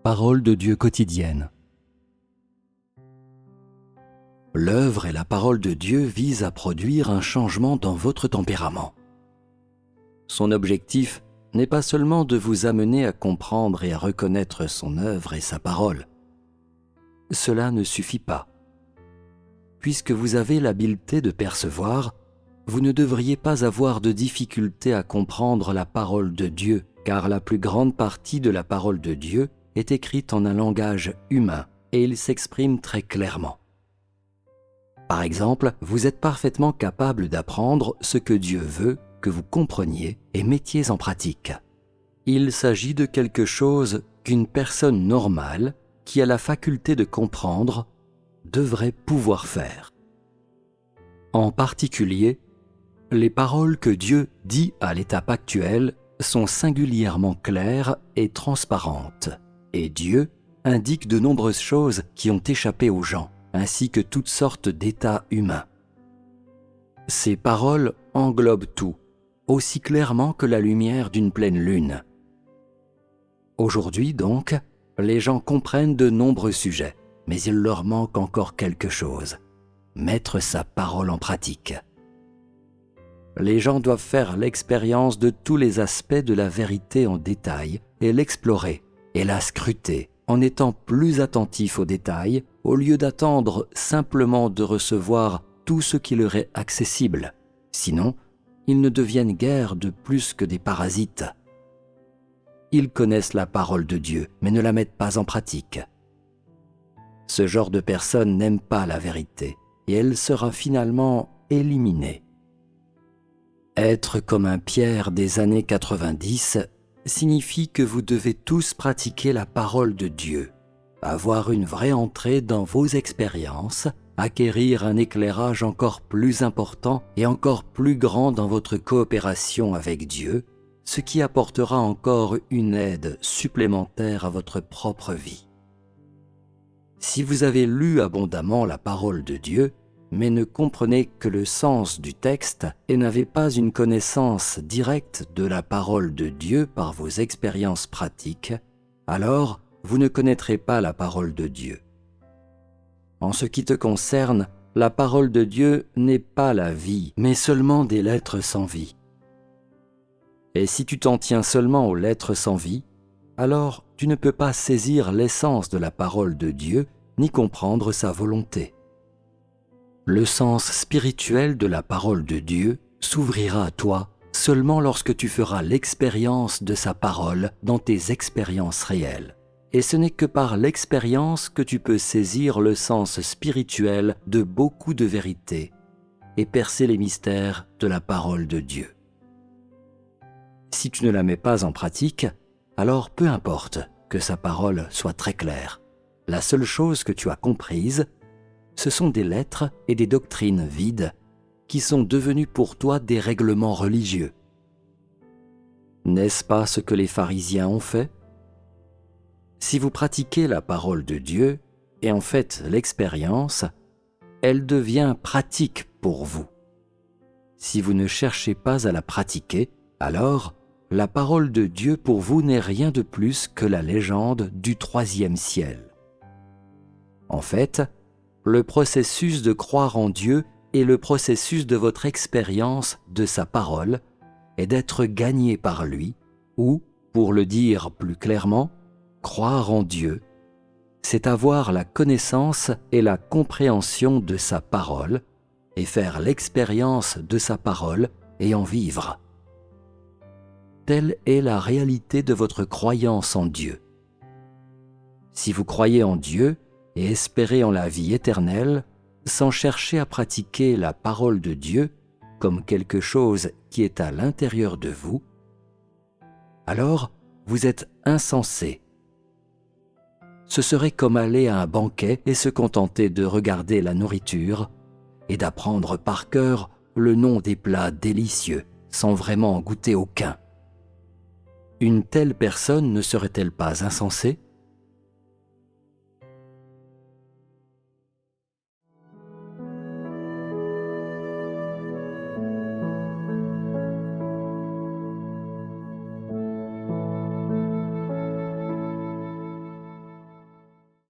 Parole de Dieu quotidienne. L'œuvre et la parole de Dieu visent à produire un changement dans votre tempérament. Son objectif n'est pas seulement de vous amener à comprendre et à reconnaître son œuvre et sa parole. Cela ne suffit pas. Puisque vous avez l'habileté de percevoir, vous ne devriez pas avoir de difficulté à comprendre la parole de Dieu, car la plus grande partie de la parole de Dieu est écrite en un langage humain et il s'exprime très clairement. Par exemple, vous êtes parfaitement capable d'apprendre ce que Dieu veut que vous compreniez et mettiez en pratique. Il s'agit de quelque chose qu'une personne normale, qui a la faculté de comprendre, devrait pouvoir faire. En particulier, les paroles que Dieu dit à l'étape actuelle sont singulièrement claires et transparentes, et Dieu indique de nombreuses choses qui ont échappé aux gens, ainsi que toutes sortes d'états humains. Ces paroles englobent tout, aussi clairement que la lumière d'une pleine lune. Aujourd'hui donc, les gens comprennent de nombreux sujets, mais il leur manque encore quelque chose, mettre sa parole en pratique. Les gens doivent faire l'expérience de tous les aspects de la vérité en détail et l'explorer et la scruter en étant plus attentifs aux détails au lieu d'attendre simplement de recevoir tout ce qui leur est accessible. Sinon, ils ne deviennent guère de plus que des parasites. Ils connaissent la parole de Dieu, mais ne la mettent pas en pratique. Ce genre de personnes n'aiment pas la vérité, et elle sera finalement éliminée. Être comme un Pierre des années 90 signifie que vous devez tous pratiquer la parole de Dieu, avoir une vraie entrée dans vos expériences, acquérir un éclairage encore plus important et encore plus grand dans votre coopération avec Dieu, ce qui apportera encore une aide supplémentaire à votre propre vie. Si vous avez lu abondamment la parole de Dieu, mais ne comprenez que le sens du texte et n'avez pas une connaissance directe de la parole de Dieu par vos expériences pratiques, alors vous ne connaîtrez pas la parole de Dieu. En ce qui te concerne, la parole de Dieu n'est pas la vie, mais seulement des lettres sans vie. Et si tu t'en tiens seulement aux lettres sans vie, alors tu ne peux pas saisir l'essence de la parole de Dieu ni comprendre sa volonté. Le sens spirituel de la parole de Dieu s'ouvrira à toi seulement lorsque tu feras l'expérience de sa parole dans tes expériences réelles. Et ce n'est que par l'expérience que tu peux saisir le sens spirituel de beaucoup de vérités et percer les mystères de la parole de Dieu. Si tu ne la mets pas en pratique, alors peu importe que sa parole soit très claire. La seule chose que tu as comprise, ce sont des lettres et des doctrines vides qui sont devenues pour toi des règlements religieux. N'est-ce pas ce que les pharisiens ont fait ? Si vous pratiquez la parole de Dieu et en faites l'expérience, elle devient pratique pour vous. Si vous ne cherchez pas à la pratiquer, alors la parole de Dieu pour vous n'est rien de plus que la légende du troisième ciel. En fait, le processus de croire en Dieu et le processus de votre expérience de sa parole est d'être gagné par lui, ou, pour le dire plus clairement, croire en Dieu, c'est avoir la connaissance et la compréhension de sa parole et faire l'expérience de sa parole et en vivre. Telle est la réalité de votre croyance en Dieu. Si vous croyez en Dieu et espérez en la vie éternelle, sans chercher à pratiquer la parole de Dieu comme quelque chose qui est à l'intérieur de vous, alors vous êtes insensé. Ce serait comme aller à un banquet et se contenter de regarder la nourriture et d'apprendre par cœur le nom des plats délicieux sans vraiment en goûter aucun. Une telle personne ne serait-elle pas insensée ?